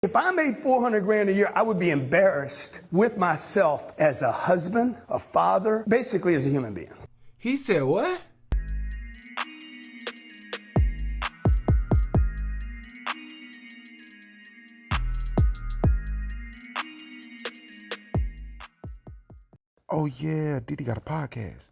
If I made 400 grand a year, I would be embarrassed with myself as a husband, a father, basically as a human being. He said what? Oh yeah, Diddy got a podcast.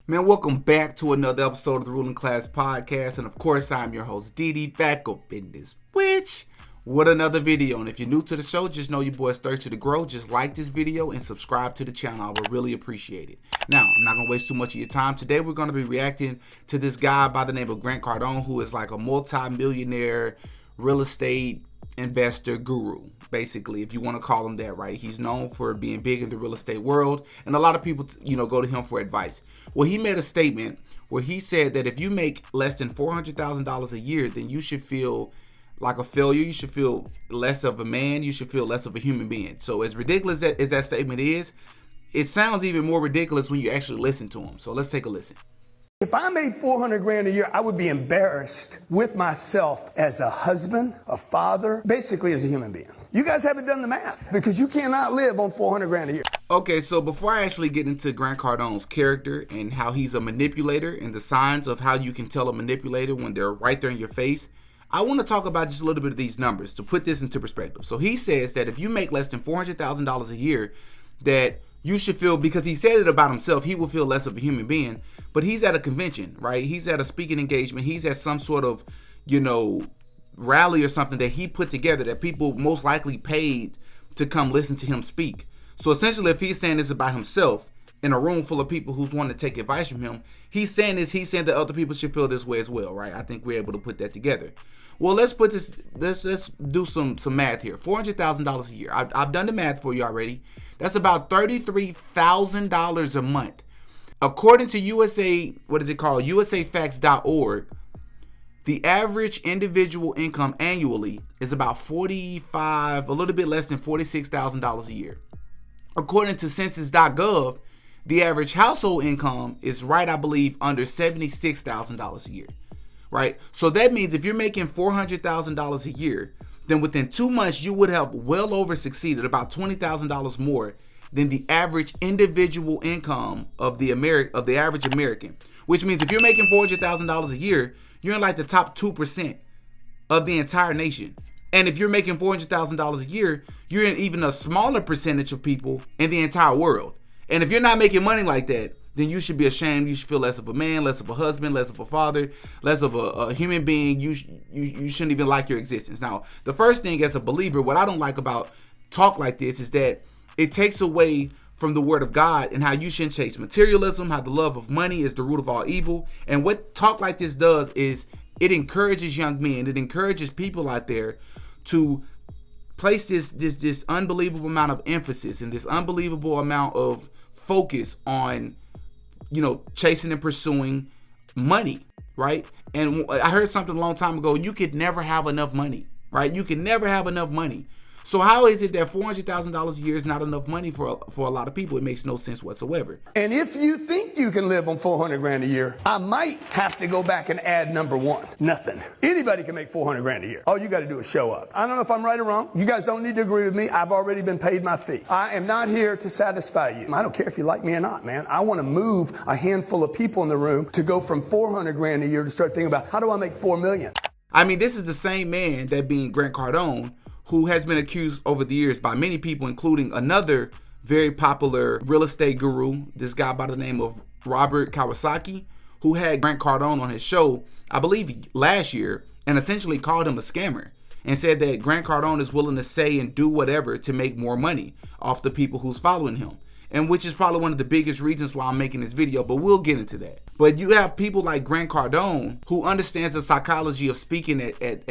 Man, welcome back to another episode of the Ruling Class Podcast. And of course, I'm your host, Diddy, back up in this witch with another video. And if you're new to the show, just know your boy's thirsty to grow. Just like this video and subscribe to the channel. I would really appreciate it. Now, I'm not going to waste too much of your time. Today, we're going to be reacting to this guy by the name of Grant Cardone, who is like a multi-millionaire real estate investor guru, basically, if you want to call him that, right? He's known for being big in the real estate world, and a lot of people, go to him for advice. Well, he made a statement where he said that if you make less than $400,000 a year, then you should feel like a failure. You should feel less of a man. You should feel less of a human being. So as ridiculous as that statement is, it sounds even more ridiculous when you actually listen to him. So let's take a listen. If I made 400 grand a year, I would be embarrassed with myself as a husband, a father, basically as a human being. You guys haven't done the math because you cannot live on 400 grand a year. Okay, so before I actually get into Grant Cardone's character and how he's a manipulator and the signs of how you can tell a manipulator when they're right there in your face, I want to talk about just a little bit of these numbers to put this into perspective. So he says that if you make less than $400,000 a year, that you should feel, because he said it about himself, he will feel less of a human being, but he's at a convention, right? He's at a speaking engagement. He's at some sort of, rally or something that he put together that people most likely paid to come listen to him speak. So essentially, if he's saying this about himself in a room full of people who's wanting to take advice from him, he's saying that other people should feel this way as well, right? I think we're able to put that together. Well, let's do some math here. $400,000 a year. I've done the math for you already. That's about $33,000 a month. According to USAFacts.org, the average individual income annually is about a little bit less than $46,000 a year. According to census.gov, the average household income is right, I believe, under $76,000 a year, right? So that means if you're making $400,000 a year, then within 2 months, you would have well over succeeded, about $20,000 more than the average individual income of the average American. Which means if you're making $400,000 a year, you're in like the top 2% of the entire nation. And if you're making $400,000 a year, you're in even a smaller percentage of people in the entire world. And if you're not making money like that, then you should be ashamed. You should feel less of a man, less of a husband, less of a father, less of a human being. You shouldn't even like your existence. Now, the first thing as a believer, what I don't like about talk like this is that it takes away from the word of God and how you shouldn't chase materialism, how the love of money is the root of all evil. And what talk like this does is it encourages young men, it encourages people out there to place this unbelievable amount of emphasis and this unbelievable amount of focus on, chasing and pursuing money, right? And I heard something a long time ago, you could never have enough money, right? You can never have enough money. So how is it that $400,000 a year is not enough money for a lot of people? It makes no sense whatsoever. And if you think you can live on 400 grand a year, I might have to go back and add number one. Nothing. Anybody can make 400 grand a year. All you got to do is show up. I don't know if I'm right or wrong. You guys don't need to agree with me. I've already been paid my fee. I am not here to satisfy you. I don't care if you like me or not, man. I want to move a handful of people in the room to go from 400 grand a year to start thinking about how do I make 4 million? I mean, this is the same man, that being Grant Cardone, who has been accused over the years by many people, including another very popular real estate guru, this guy by the name of Robert Kiyosaki, who had Grant Cardone on his show, I believe last year, and essentially called him a scammer and said that Grant Cardone is willing to say and do whatever to make more money off the people who's following him. And which is probably one of the biggest reasons why I'm making this video, but we'll get into that. But you have people like Grant Cardone who understands the psychology of speaking at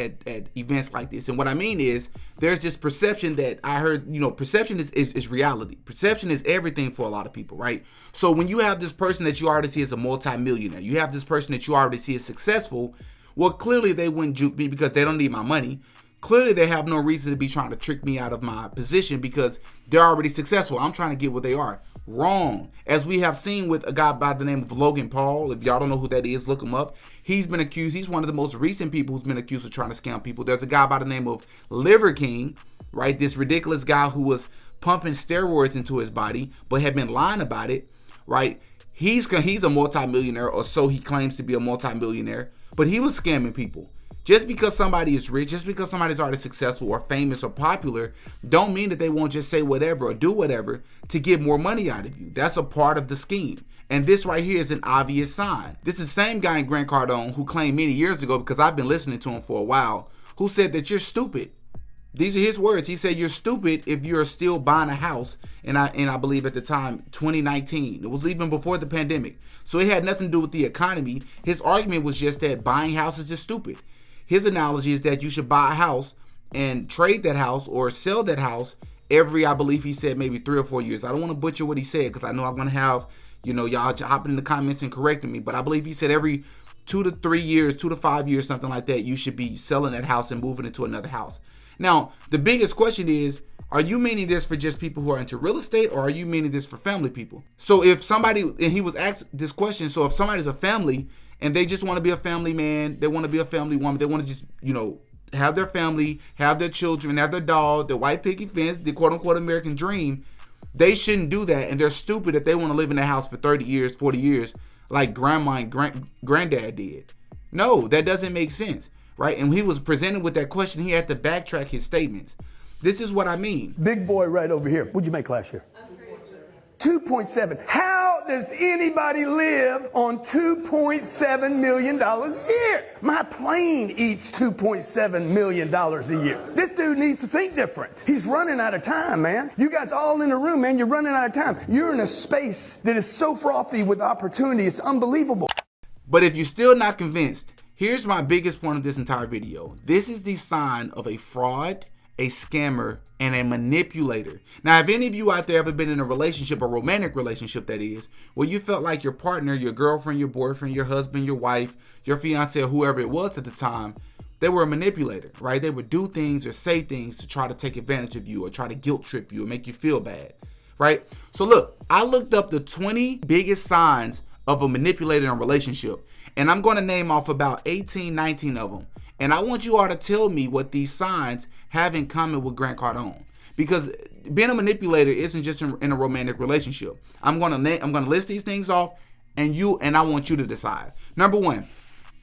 events like this. And what I mean is there's this perception that I heard, perception is reality. Perception is everything for a lot of people, right? So when you have this person that you already see as a multimillionaire, you have this person that you already see as successful, well, clearly they wouldn't juke me because they don't need my money. Clearly, they have no reason to be trying to trick me out of my position because they're already successful. I'm trying to get what they are. Wrong. As we have seen with a guy by the name of Logan Paul. If y'all don't know who that is, look him up. He's been accused. He's one of the most recent people who's been accused of trying to scam people. There's a guy by the name of Liver King, right? This ridiculous guy who was pumping steroids into his body, but had been lying about it, right? He's a multimillionaire, or so he claims to be a multimillionaire, but he was scamming people. Just because somebody is rich, just because somebody's already successful or famous or popular, don't mean that they won't just say whatever or do whatever to get more money out of you. That's a part of the scheme. And this right here is an obvious sign. This is the same guy in Grant Cardone who claimed many years ago, because I've been listening to him for a while, who said that you're stupid. These are his words. He said you're stupid if you're still buying a house. And I believe at the time, 2019. It was even before the pandemic. So it had nothing to do with the economy. His argument was just that buying houses is stupid. His analogy is that you should buy a house and trade that house or sell that house every, I believe he said, maybe 3 or 4 years. I don't want to butcher what he said, because I know I'm going to have, y'all hopping in the comments and correcting me. But I believe he said every 2 to 3 years, 2 to 5 years, something like that, you should be selling that house and moving into another house. Now, the biggest question is, are you meaning this for just people who are into real estate, or are you meaning this for family people? So if somebody, and he was asked this question, so if somebody's a family and they just want to be a family man, they want to be a family woman, they want to just, have their family, have their children, have their dog, their white picket fence, the quote unquote American dream, they shouldn't do that. And they're stupid if they want to live in that house for 30 years, 40 years, like grandma and granddad did. No, that doesn't make sense, right? And when he was presented with that question, he had to backtrack his statements. This is what I mean. Big boy right over here. What'd you make last year? 2.7. How does anybody live on $2.7 million a year? My plane eats $2.7 million a year. This dude needs to think different. He's running out of time, man. You guys all in the room, man, you're running out of time. You're in a space that is so frothy with opportunity. It's unbelievable. But if you're still not convinced, here's my biggest point of this entire video. This is the sign of a fraud, a scammer, and a manipulator. Now, have any of you out there ever been in a relationship, a romantic relationship that is, where you felt like your partner, your girlfriend, your boyfriend, your husband, your wife, your fiance, or whoever it was at the time, they were a manipulator, right? They would do things or say things to try to take advantage of you or try to guilt trip you or make you feel bad, right? So look, I looked up the 20 biggest signs of a manipulator in a relationship, and I'm going to name off about 18, 19 of them. And I want you all to tell me what these signs have in common with Grant Cardone. Because being a manipulator isn't just in a romantic relationship. I'm gonna list these things off, and I want you to decide. Number 1,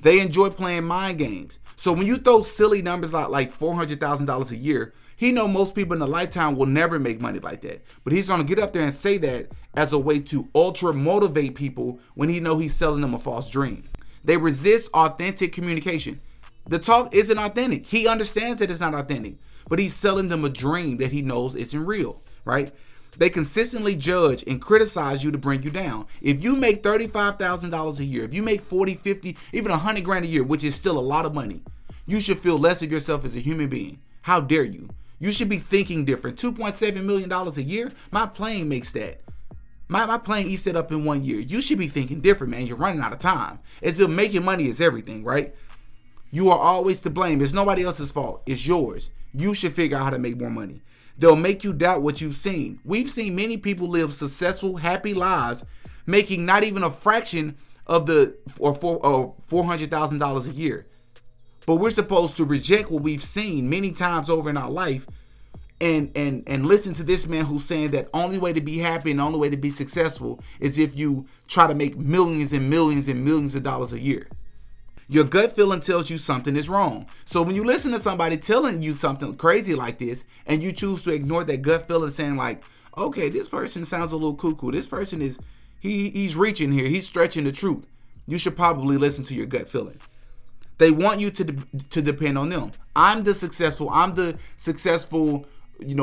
they enjoy playing mind games. So when you throw silly numbers like $400,000 a year, he know most people in a lifetime will never make money like that. But he's gonna get up there and say that as a way to ultra motivate people when he know he's selling them a false dream. They resist authentic communication. The talk isn't authentic. He understands that it's not authentic, but he's selling them a dream that he knows isn't real, right? They consistently judge and criticize you to bring you down. If you make $35,000 a year, if you make 40, 50, even 100 grand a year, which is still a lot of money, you should feel less of yourself as a human being. How dare you? You should be thinking different. $2.7 million a year? My plane makes that. My plane eats it up in 1 year. You should be thinking different, man. You're running out of time. As if making money is everything, right? You are always to blame. It's nobody else's fault. It's yours. You should figure out how to make more money. They'll make you doubt what you've seen. We've seen many people live successful, happy lives, making not even a fraction of the $400,000 a year. But we're supposed to reject what we've seen many times over in our life and listen to this man who's saying that only way to be happy and the only way to be successful is if you try to make millions and millions and millions of dollars a year. Your gut feeling tells you something is wrong. So when you listen to somebody telling you something crazy like this and you choose to ignore that gut feeling, saying like, okay, this person sounds a little cuckoo. This person is, he's reaching here. He's stretching the truth. You should probably listen to your gut feeling. They want you to depend on them. I'm the successful,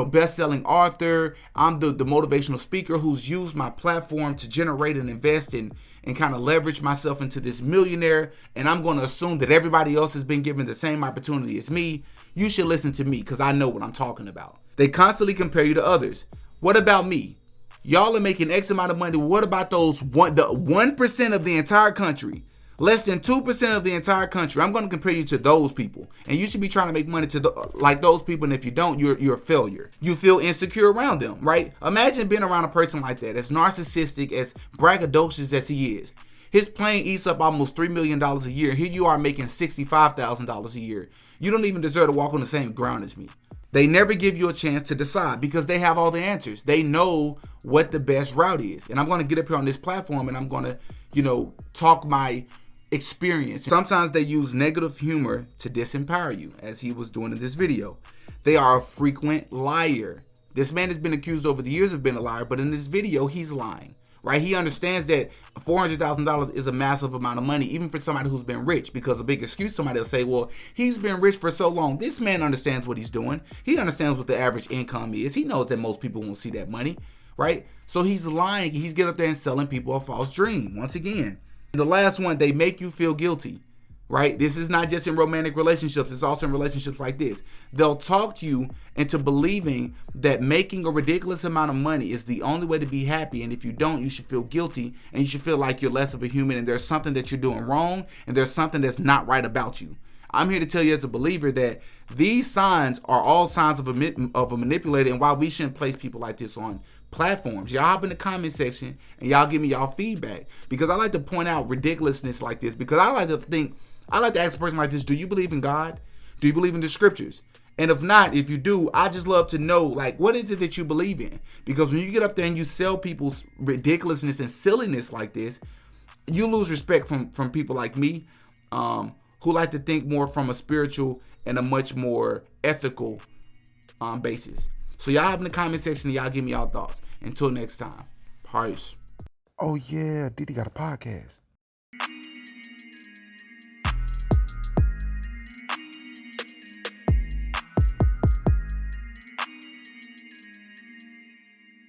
best-selling author. I'm the motivational speaker who's used my platform to generate and invest in and kind of leverage myself into this millionaire. And I'm going to assume that everybody else has been given the same opportunity as me. You should listen to me because I know what I'm talking about. They constantly compare you to others. What about me? Y'all are making X amount of money. What about the 1% of the entire country? Less than 2% of the entire country. I'm going to compare you to those people. And you should be trying to make money like those people. And if you don't, you're a failure. You feel insecure around them, right? Imagine being around a person like that, as narcissistic, as braggadocious as he is. His plane eats up almost $3 million a year. Here you are making $65,000 a year. You don't even deserve to walk on the same ground as me. They never give you a chance to decide because they have all the answers. They know what the best route is. And I'm going to get up here on this platform and I'm going to, talk my experience. Sometimes they use negative humor to disempower you, as he was doing in this video. They are a frequent liar. This man has been accused over the years of being a liar, but in this video, he's lying. Right? He understands that $400,000 is a massive amount of money, even for somebody who's been rich, because a big excuse, somebody will say, well, he's been rich for so long. This man understands what he's doing. He understands what the average income is. He knows that most people won't see that money, right? So he's lying. He's getting up there and selling people a false dream. Once again, the last one, they make you feel guilty. Right? This is not just in romantic relationships. It's also in relationships like this. They'll talk to you into believing that making a ridiculous amount of money is the only way to be happy. And if you don't, you should feel guilty and you should feel like you're less of a human and there's something that you're doing wrong and there's something that's not right about you. I'm here to tell you as a believer that these signs are all signs of a manipulator, and why we shouldn't place people like this on platforms. Y'all hop in the comment section and y'all give me y'all feedback, because I like to point out ridiculousness like this, because I like to ask a person like this, do you believe in God? Do you believe in the scriptures? And if not, if you do, I just love to know, like, what is it that you believe in? Because when you get up there and you sell people's ridiculousness and silliness like this, you lose respect from people like me, who like to think more from a spiritual and a much more ethical basis. So y'all have in the comment section and y'all give me y'all thoughts. Until next time, peace. Oh yeah, Diddy got a podcast.